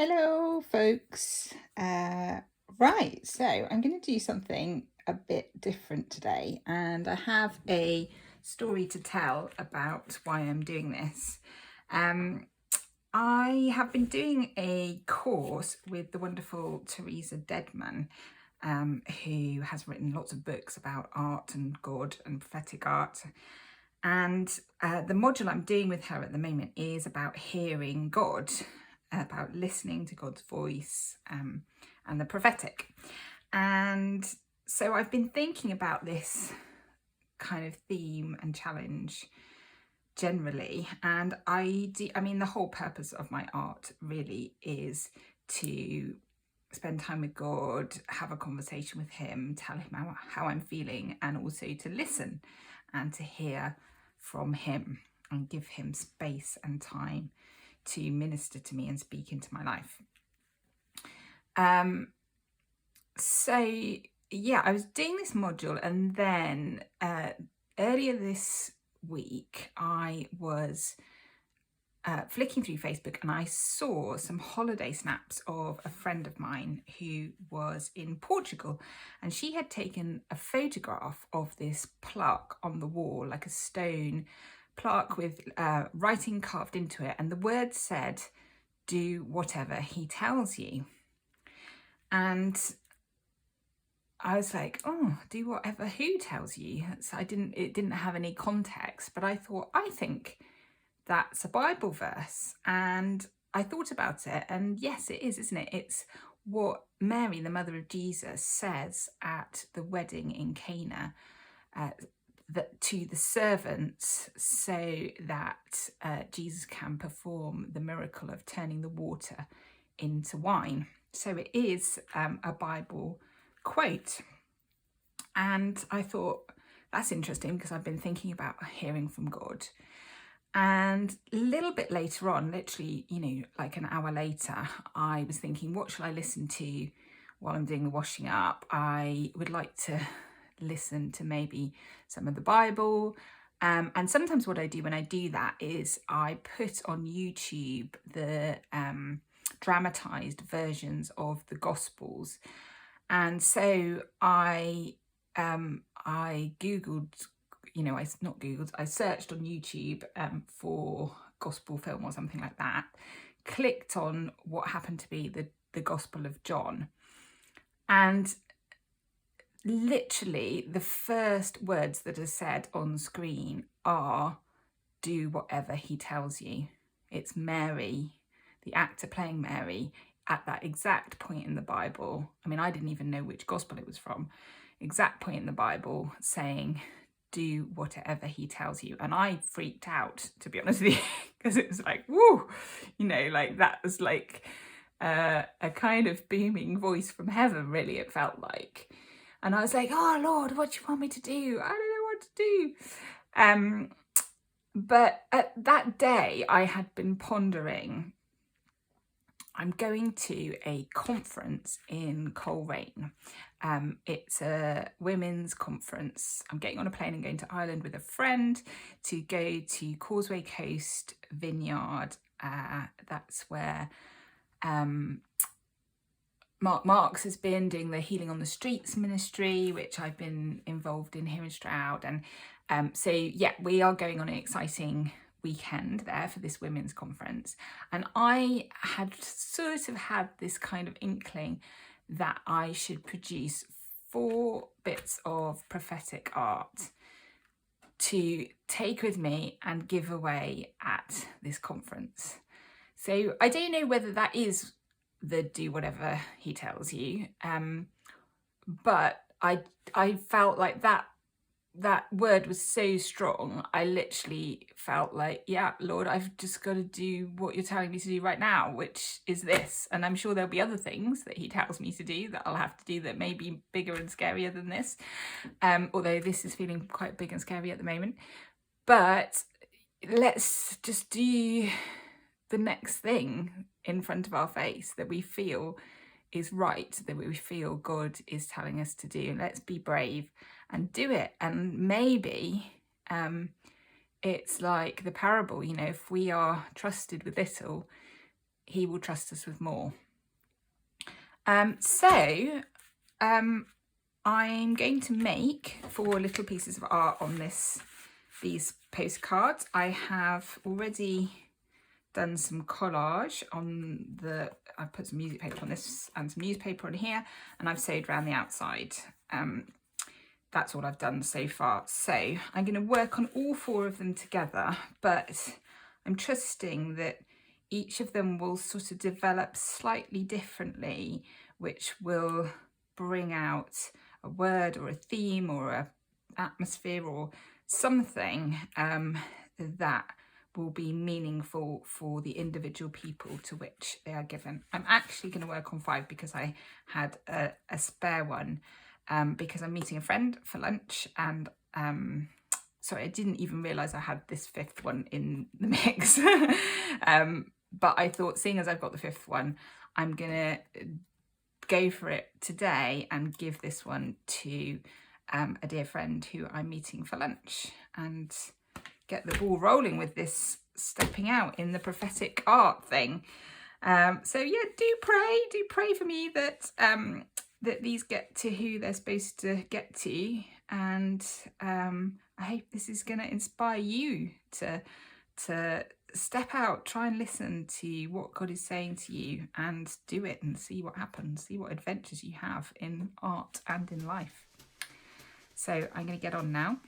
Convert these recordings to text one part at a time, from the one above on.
Hello, folks. Right, so I'm going to do something a bit different today, and I have a story to tell about why I'm doing this. Um, I have been doing a course with the wonderful Teresa Dedman, who has written lots of books about art and God and prophetic art. And the module I'm doing with her at the moment is about hearing God, about listening to God's voice, and the prophetic. And so I've been thinking about this kind of theme and challenge generally. And the whole purpose of my art really is to spend time with God, have a conversation with him, tell him how I'm feeling, and also to listen and to hear from him and give him space and time to minister to me and speak into my life. I was doing this module, and then earlier this week I was flicking through Facebook, and I saw some holiday snaps of a friend of mine who was in Portugal, and she had taken a photograph of this plaque on the wall, like a stone plaque with writing carved into it, and the words said, "Do whatever he tells you." And I was like, oh, do whatever who tells you? So it didn't have any context, but I think that's a Bible verse. And I thought about it, and yes, it is, isn't it? It's what Mary, the mother of Jesus, says at the wedding in Cana to the servants, so that Jesus can perform the miracle of turning the water into wine. So it is a Bible quote. And I thought, that's interesting, because I've been thinking about hearing from God. And a little bit later on, literally, like an hour later, I was thinking, what shall I listen to while I'm doing the washing up? I would like to listen to maybe some of the Bible. And sometimes what I do when I do that is I put on YouTube the dramatized versions of the Gospels. And so I Googled, I searched on YouTube for gospel film or something like that, clicked on what happened to be the Gospel of John, and literally the first words that are said on screen are, "Do whatever he tells you." It's Mary, the actor playing Mary, at that exact point in the Bible. I mean, I didn't even know which gospel it was from. Exact point in the Bible saying, "Do whatever he tells you." And I freaked out, to be honest with you, because it was like, woo, like that was like a kind of booming voice from heaven, really, it felt like. And I was like, "Oh Lord, what do you want me to do? I don't know what to do." But at that day, I had been pondering, I'm going to a conference in Coleraine. It's a women's conference. I'm getting on a plane and going to Ireland with a friend to go to Causeway Coast Vineyard. That's where Mark Marks has been doing the Healing on the Streets ministry, which I've been involved in here in Stroud. And we are going on an exciting weekend there for this women's conference. And I had sort of had this kind of inkling that I should produce 4 bits of prophetic art to take with me and give away at this conference. So I don't know whether that is the "do whatever he tells you," but I felt like that word was so strong. I literally felt like, yeah, Lord, I've just got to do what you're telling me to do right now, which is this. And I'm sure there'll be other things that he tells me to do that I'll have to do that may be bigger and scarier than this, although this is feeling quite big and scary at the moment. But let's just do the next thing in front of our face that we feel is right, that we feel God is telling us to do. Let's be brave and do it. And maybe it's like the parable, if we are trusted with little, he will trust us with more. I'm going to make 4 little pieces of art on these postcards. I have already done some collage on I put some music paper on this and some newspaper on here, and I've sewed around the outside. That's all I've done so far. So I'm going to work on all 4 of them together, but I'm trusting that each of them will sort of develop slightly differently, which will bring out a word or a theme or a atmosphere or something that will be meaningful for the individual people to which they are given. I'm actually going to work on 5 because I had a spare one, because I'm meeting a friend for lunch, and sorry, I didn't even realise I had this 5th one in the mix. But I thought, seeing as I've got the 5th one, I'm gonna go for it today and give this one to a dear friend who I'm meeting for lunch, and get the ball rolling with this stepping out in the prophetic art thing. So yeah, do pray for me that that these get to who they're supposed to get to, and I hope this is going to inspire you to step out, try and listen to what God is saying to you, and do it and see what happens, see what adventures you have in art and in life. So I'm going to get on now.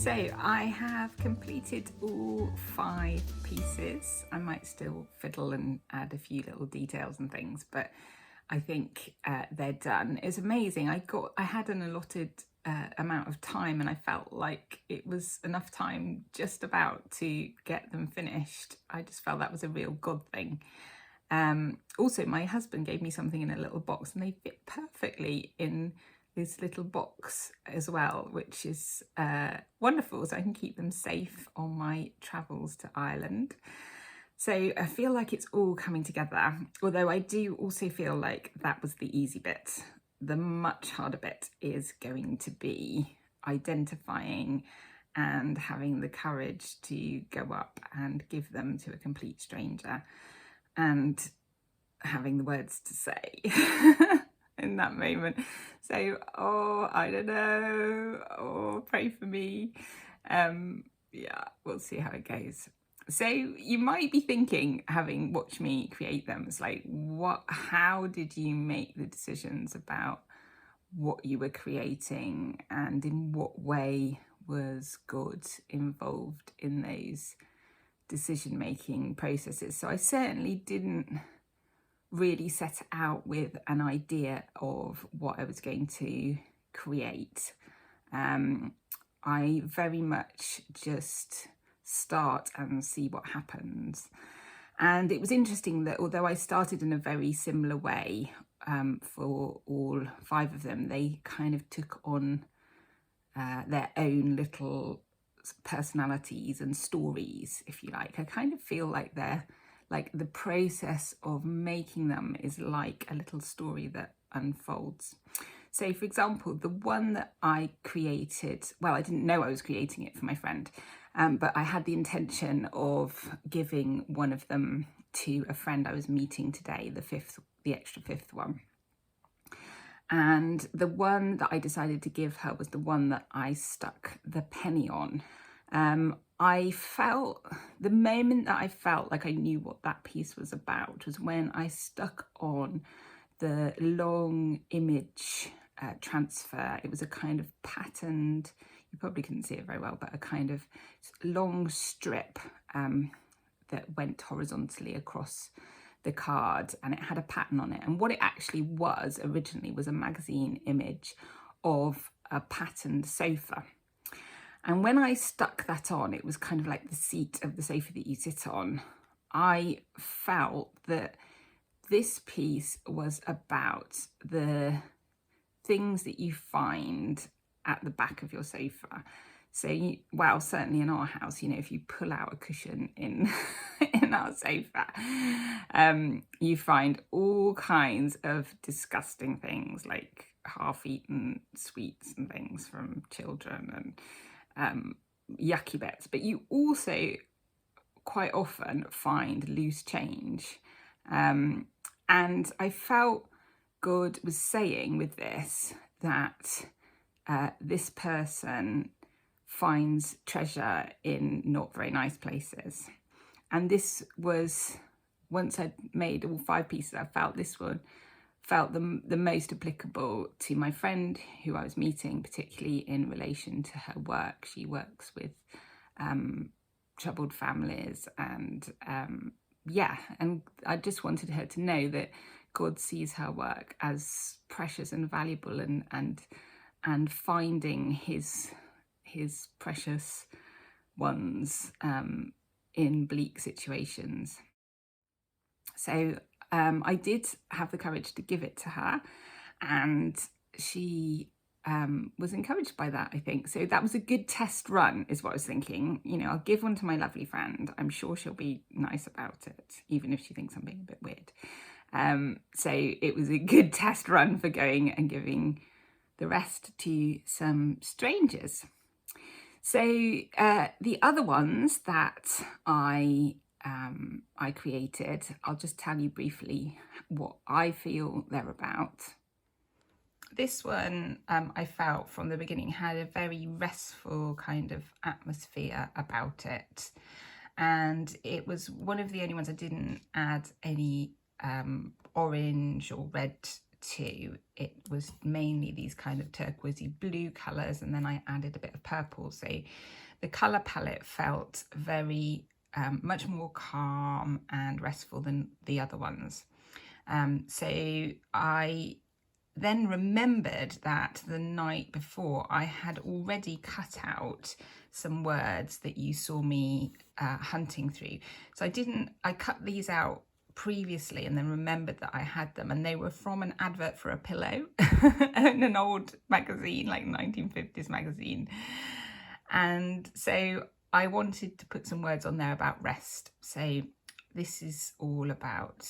So I have completed all 5 pieces. I might still fiddle and add a few little details and things, but I think they're done. It's amazing. I had an allotted amount of time, and I felt like it was enough time just about to get them finished. I just felt that was a real God thing. Also, my husband gave me something in a little box, and they fit perfectly in this little box as well, which is wonderful, so I can keep them safe on my travels to Ireland. So I feel like it's all coming together, although I do also feel like that was the easy bit. The much harder bit is going to be identifying and having the courage to go up and give them to a complete stranger, and having the words to say in that moment. So, I don't know, pray for me. Yeah, we'll see how it goes. So you might be thinking, having watched me create them, it's like, how did you make the decisions about what you were creating, and in what way was God involved in those decision-making processes? So I certainly didn't really set out with an idea of what I was going to create. I very much just start and see what happens. And it was interesting that although I started in a very similar way for all 5 of them, they kind of took on their own little personalities and stories, if you like. I kind of feel like they're like the process of making them is like a little story that unfolds. So, for example, the one that I created, well, I didn't know I was creating it for my friend, but I had the intention of giving one of them to a friend I was meeting today, the extra 5th one. And the one that I decided to give her was the one that I stuck the penny on. I felt, the moment that I felt like I knew what that piece was about was when I stuck on the long image transfer. It was a kind of patterned, you probably couldn't see it very well, but a kind of long strip that went horizontally across the card, and it had a pattern on it. And what it actually was originally was a magazine image of a patterned sofa. And when I stuck that on, it was kind of like the seat of the sofa that you sit on. I felt that this piece was about the things that you find at the back of your sofa. So, well, certainly in our house, if you pull out a cushion in our sofa, you find all kinds of disgusting things, like half-eaten sweets and things from children, and yucky bits. But you also quite often find loose change. And I felt God was saying with this that this person finds treasure in not very nice places. And this was, once I'd made all 5 pieces, I felt this one felt the most applicable to my friend who I was meeting, particularly in relation to her work. She works with troubled families, and and I just wanted her to know that God sees her work as precious and valuable, and finding his precious ones in bleak situations. So I did have the courage to give it to her, and she was encouraged by that, I think. So that was a good test run, is what I was thinking. I'll give one to my lovely friend. I'm sure she'll be nice about it, even if she thinks I'm being a bit weird. So it was a good test run for going and giving the rest to some strangers. So the other ones that I created, I'll just tell you briefly what I feel they're about. This one, I felt from the beginning, had a very restful kind of atmosphere about it. And it was one of the only ones I didn't add any orange or red to, it was mainly these kind of turquoisey blue colours, and then I added a bit of purple. So the colour palette felt very much more calm and restful than the other ones. So I then remembered that the night before I had already cut out some words that you saw me hunting through. So I cut these out previously and then remembered that I had them, and they were from an advert for a pillow in an old magazine, like 1950s magazine. And so I wanted to put some words on there about rest. So this is all about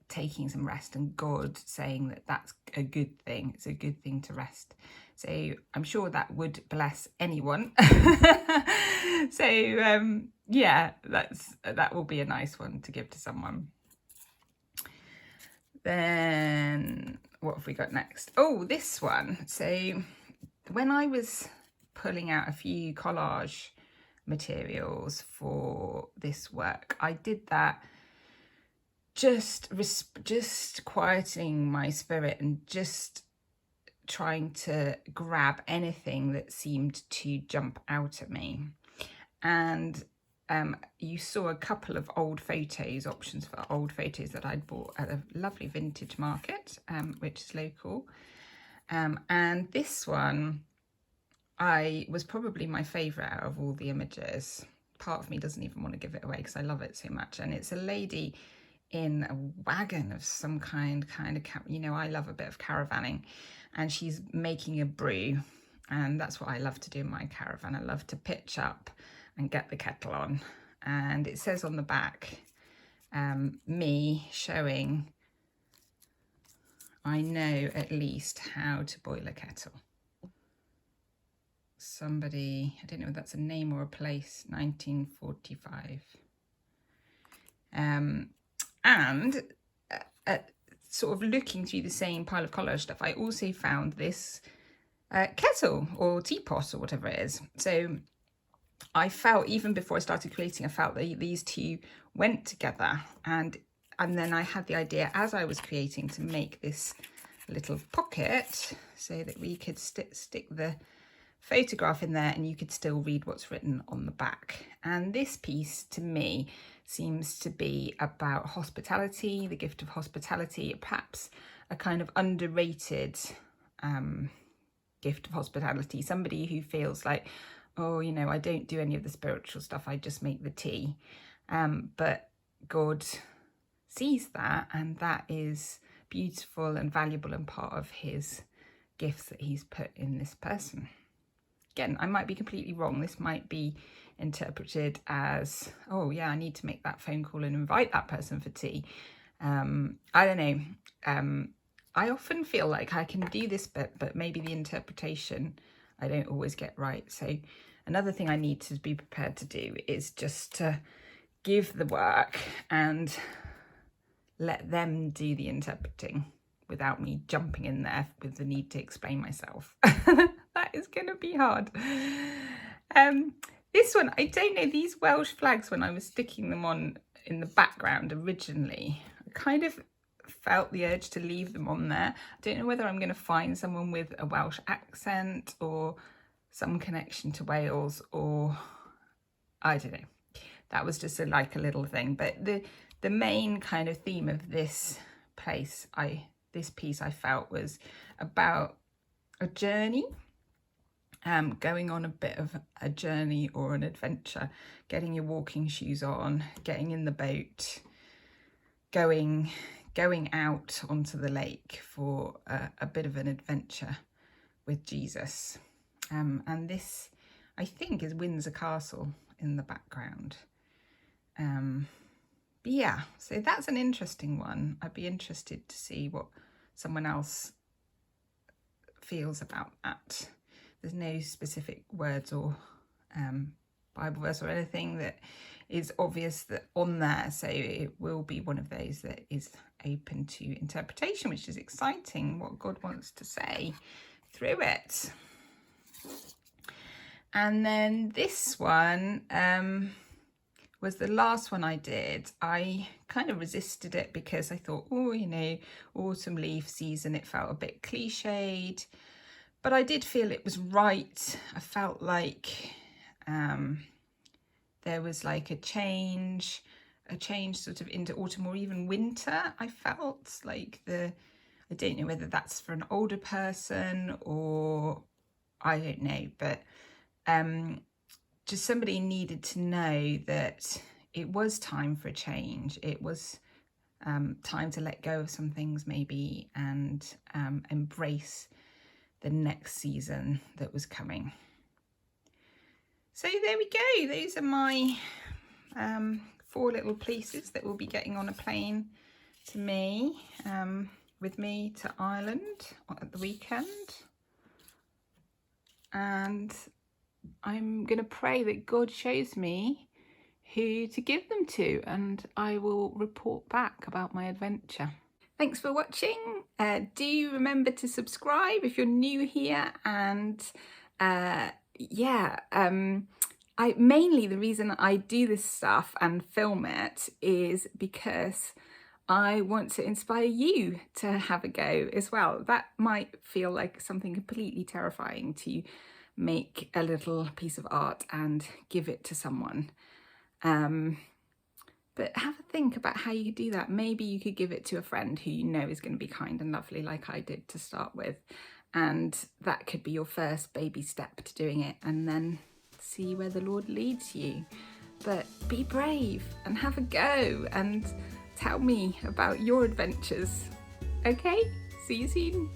taking some rest, and God saying that that's a good thing. It's a good thing to rest. So I'm sure that would bless anyone. So yeah, that will be a nice one to give to someone. Then what have we got next? Oh, this one. So when I was pulling out a few collage materials for this work, I did that just quieting my spirit and just trying to grab anything that seemed to jump out at me. And you saw a couple of old photos, options for old photos that I'd bought at a lovely vintage market, which is local. And this one was probably my favourite out of all the images. Part of me doesn't even want to give it away because I love it so much. And it's a lady in a wagon of some kind of, you know, I love a bit of caravanning, and she's making a brew, and that's what I love to do in my caravan. I love to pitch up and get the kettle on, and it says on the back, me showing I know at least how to boil a kettle. Somebody, I don't know if that's a name or a place, 1945. And sort of looking through the same pile of collage stuff, I also found this kettle or teapot or whatever it is. So I felt, even before I started creating, I felt that these two went together. And then I had the idea as I was creating to make this little pocket so that we could stick the photograph in there and you could still read what's written on the back. And this piece to me seems to be about hospitality, the gift of hospitality, perhaps a kind of underrated gift of hospitality. Somebody who feels like, oh, you know, I don't do any of the spiritual stuff, I just make the tea. But God sees that, and that is beautiful and valuable and part of his gifts that he's put in this person. Again, I might be completely wrong. This might be interpreted as, oh yeah, I need to make that phone call and invite that person for tea. I don't know. I often feel like I can do this bit, but maybe the interpretation I don't always get right. So another thing I need to be prepared to do is just to give the work and let them do the interpreting without me jumping in there with the need to explain myself. That is going to be hard. This one, I don't know, these Welsh flags, when I was sticking them on in the background originally, I kind of felt the urge to leave them on there. I don't know whether I'm going to find someone with a Welsh accent or some connection to Wales, or I don't know. That was just like a little thing. But the main kind of theme of this piece I felt was about a journey, going on a bit of a journey or an adventure, getting your walking shoes on, getting in the boat, going out onto the lake for a bit of an adventure with Jesus. And this, I think, is Windsor Castle in the background. But yeah, so that's an interesting one. I'd be interested to see what someone else feels about that. There's no specific words or Bible verse or anything that is obvious that on there, so it will be one of those that is open to interpretation, which is exciting, what God wants to say through it. And then this one, was the last one I did. I kind of resisted it because I thought, oh, you know, autumn leaf season, it felt a bit cliched. But I did feel it was right. I felt like there was like a change sort of into autumn or even winter. I felt like I don't know whether that's for an older person or I don't know, but just somebody needed to know that it was time for a change. It was time to let go of some things maybe and embrace the next season that was coming. So there we go. Those are my 4 little pieces that will be getting on a plane to me, with me to Ireland at the weekend. And I'm going to pray that God shows me who to give them to, and I will report back about my adventure. Thanks for watching. Do remember to subscribe if you're new here, and mainly the reason I do this stuff and film it is because I want to inspire you to have a go as well. That might feel like something completely terrifying, to make a little piece of art and give it to someone. But have a think about how you could do that. Maybe you could give it to a friend who you know is going to be kind and lovely, like I did to start with. And that could be your first baby step to doing it, and then see where the Lord leads you. But be brave and have a go and tell me about your adventures. Okay, see you soon.